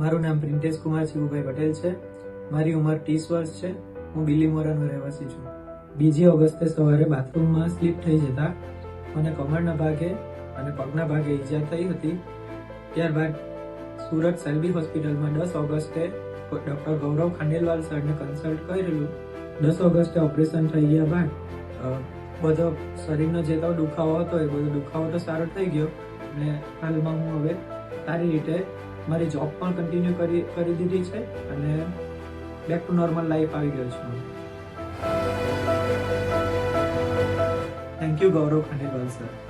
મારું નામ પ્રિન્ટેશ કુમાર શિવુભાઈ પટેલ છે. મારી ઉંમર 30 વર્ષ છે. હું બિલીમોરાનો રહેવાસી છું. 2 ઓગસ્ટે સવારે બાથરૂમમાં સ્લીપ થઈ જતા મને કમરના ભાગે અને પગના ભાગે ઈજા થઈ હતી. ત્યારબાદ સુરત સેલ્બી હોસ્પિટલમાં 10 ઓગસ્ટે ડૉક્ટર ગૌરવ ખાંડેલવાલ સરને કન્સલ્ટ કરેલું. 10 ઓગસ્ટે ઓપરેશન થઈ ગયા બાદ બધો શરીરનો જે તો દુખાવો હતો એ બધો દુખાવો તો સારો થઈ ગયો અને હાલમાં હું હવે સારી રીતે મારી જોબ પણ કન્ટિન્યુ કરી દીધી છે અને બેક ટુ નોર્મલ લાઈફ આવી ગયો છું. Thank you Gaurav Khandelwal sir.